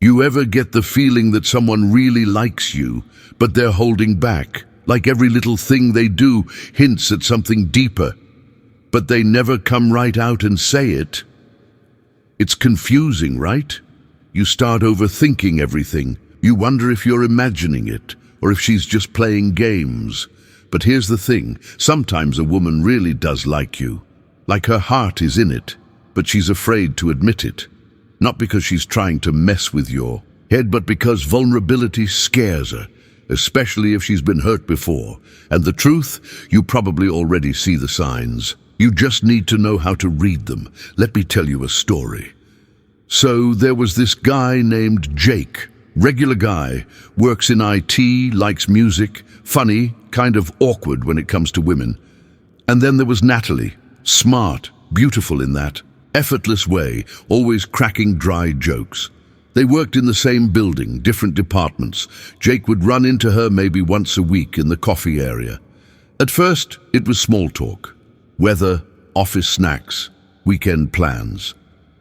You ever get the feeling that someone really likes you, but they're holding back, like every little thing they do hints at something deeper, but they never come right out and say it? It's confusing, right? You start overthinking everything. You wonder if you're imagining it, or if she's just playing games. But here's the thing, sometimes a woman really does like you. Like her heart is in it, but she's afraid to admit it. Not because she's trying to mess with your head, but because vulnerability scares her, especially if she's been hurt before. And the truth, you probably already see the signs. You just need to know how to read them. Let me tell you a story. So there was this guy named Jake. Regular guy, works in IT, likes music, funny, kind of awkward when it comes to women. And then there was Natalie, smart, beautiful in that effortless way, always cracking dry jokes. They worked in the same building, different departments. Jake would run into her maybe once a week in the coffee area. At first, it was small talk. Weather, office snacks, weekend plans.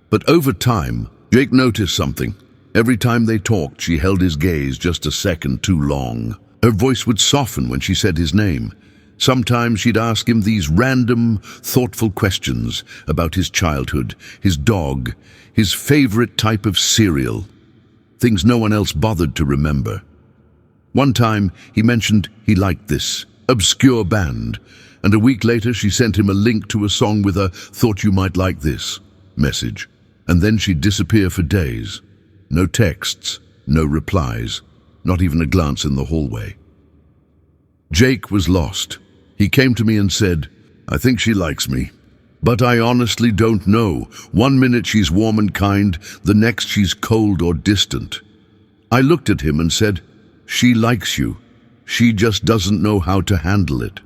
But over time, Jake noticed something. Every time they talked, she held his gaze just a second too long. Her voice would soften when she said his name. Sometimes she'd ask him these random, thoughtful questions about his childhood, his dog, his favorite type of cereal. Things no one else bothered to remember. One time, he mentioned he liked this obscure band, and a week later she sent him a link to a song with a "thought you might like this" message. And then she'd disappear for days. No texts, no replies, not even a glance in the hallway. Jake was lost. He came to me and said, "I think she likes me, but I honestly don't know. One minute she's warm and kind, the next she's cold or distant." I looked at him and said, "She likes you. She just doesn't know how to handle it."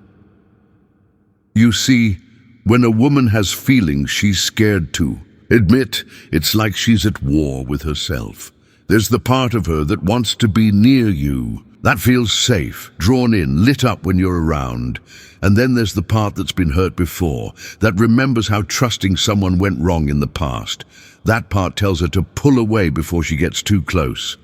You see, when a woman has feelings, she's scared to admit. It's like she's at war with herself. There's the part of her that wants to be near you, that feels safe, drawn in, lit up when you're around. And then there's the part that's been hurt before, that remembers how trusting someone went wrong in the past. That part tells her to pull away before she gets too close.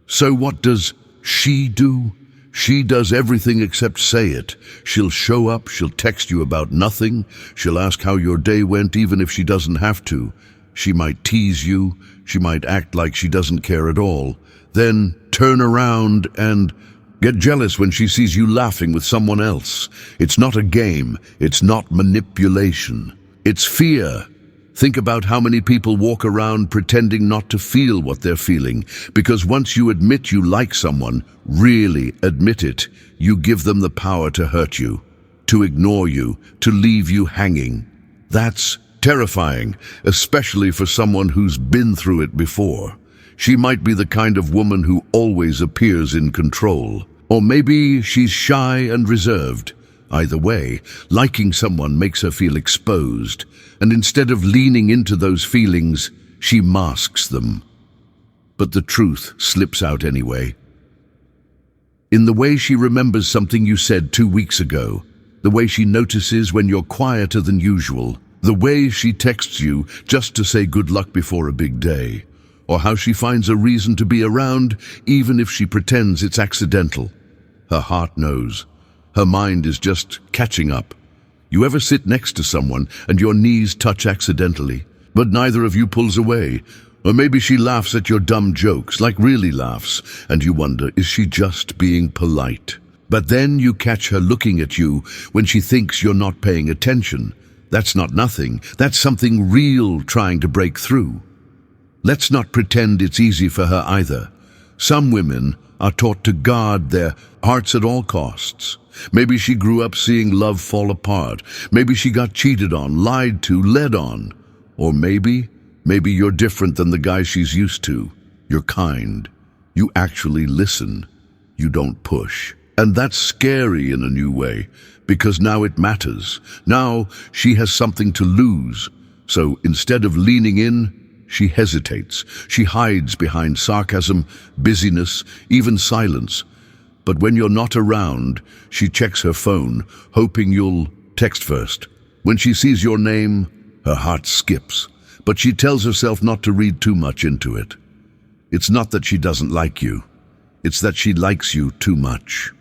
So what does she do? She does everything except say it. She'll show up, she'll text you about nothing, she'll ask how your day went even if she doesn't have to. She might tease you, she might act like she doesn't care at all, then turn around and get jealous when she sees you laughing with someone else. It's not a game, it's not manipulation, it's fear. Think about how many people walk around pretending not to feel what they're feeling, because once you admit you like someone, really admit it, you give them the power to hurt you, to ignore you, to leave you hanging. That's terrifying, especially for someone who's been through it before. She might be the kind of woman who always appears in control, or maybe she's shy and reserved. Either way, liking someone makes her feel exposed, and instead of leaning into those feelings, she masks them. But the truth slips out anyway. In the way she remembers something you said 2 weeks ago, the way she notices when you're quieter than usual, the way she texts you just to say good luck before a big day, or how she finds a reason to be around even if she pretends it's accidental. Her heart knows. Her mind is just catching up. You ever sit next to someone and your knees touch accidentally, but neither of you pulls away? Or maybe she laughs at your dumb jokes, like really laughs, and you wonder, is she just being polite? But then you catch her looking at you when she thinks you're not paying attention. That's not nothing. That's something real trying to break through. Let's not pretend it's easy for her either. Some women are taught to guard their hearts at all costs. Maybe she grew up seeing love fall apart. Maybe she got cheated on, lied to, led on. Or maybe you're different than the guy she's used to. You're kind. You actually listen. You don't push. And that's scary in a new way, because now it matters. Now she has something to lose. So instead of leaning in, she hesitates. She hides behind sarcasm, busyness, even silence. But when you're not around, she checks her phone, hoping you'll text first. When she sees your name, her heart skips, but she tells herself not to read too much into it. It's not that she doesn't like you. It's that she likes you too much.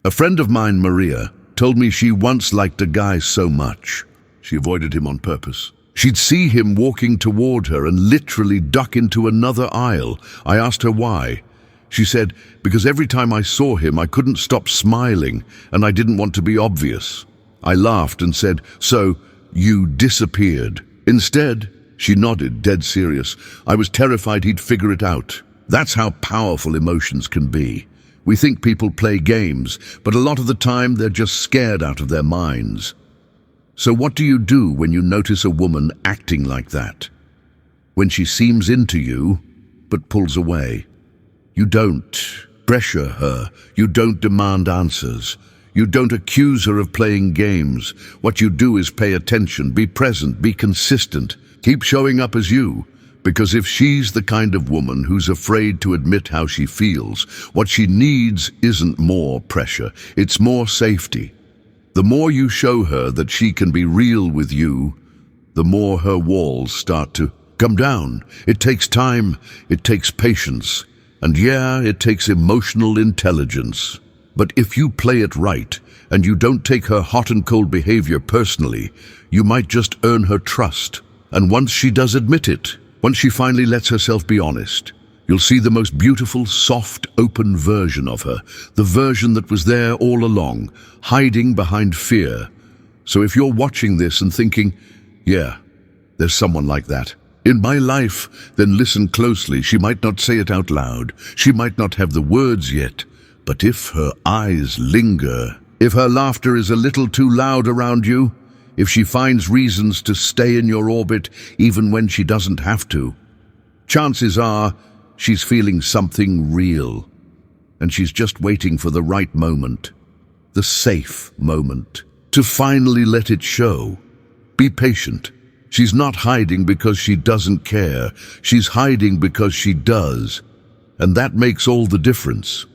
A friend of mine, Maria, told me she once liked a guy so much, she avoided him on purpose. She'd see him walking toward her and literally duck into another aisle. I asked her why. She said, because every time I saw him, I couldn't stop smiling, and I didn't want to be obvious. I laughed and said, so you disappeared. Instead, she nodded, dead serious. I was terrified he'd figure it out. That's how powerful emotions can be. We think people play games, but a lot of the time they're just scared out of their minds. So what do you do when you notice a woman acting like that? When she seems into you, but pulls away. You don't pressure her. You don't demand answers. You don't accuse her of playing games. What you do is pay attention, be present, be consistent. Keep showing up as you. Because if she's the kind of woman who's afraid to admit how she feels, what she needs isn't more pressure, it's more safety. The more you show her that she can be real with you, the more her walls start to come down. It takes time, it takes patience, and yeah, it takes emotional intelligence. But if you play it right, and you don't take her hot and cold behavior personally, you might just earn her trust. And once she does admit it, once she finally lets herself be honest, you'll see the most beautiful, soft, open version of her, the version that was there all along, hiding behind fear. So if you're watching this and thinking, yeah, there's someone like that in my life, then listen closely. She might not say it out loud. She might not have the words yet. But if her eyes linger, if her laughter is a little too loud around you, if she finds reasons to stay in your orbit even when she doesn't have to, chances are she's feeling something real, and she's just waiting for the right moment, the safe moment, to finally let it show. Be patient. She's not hiding because she doesn't care. She's hiding because she does, and that makes all the difference.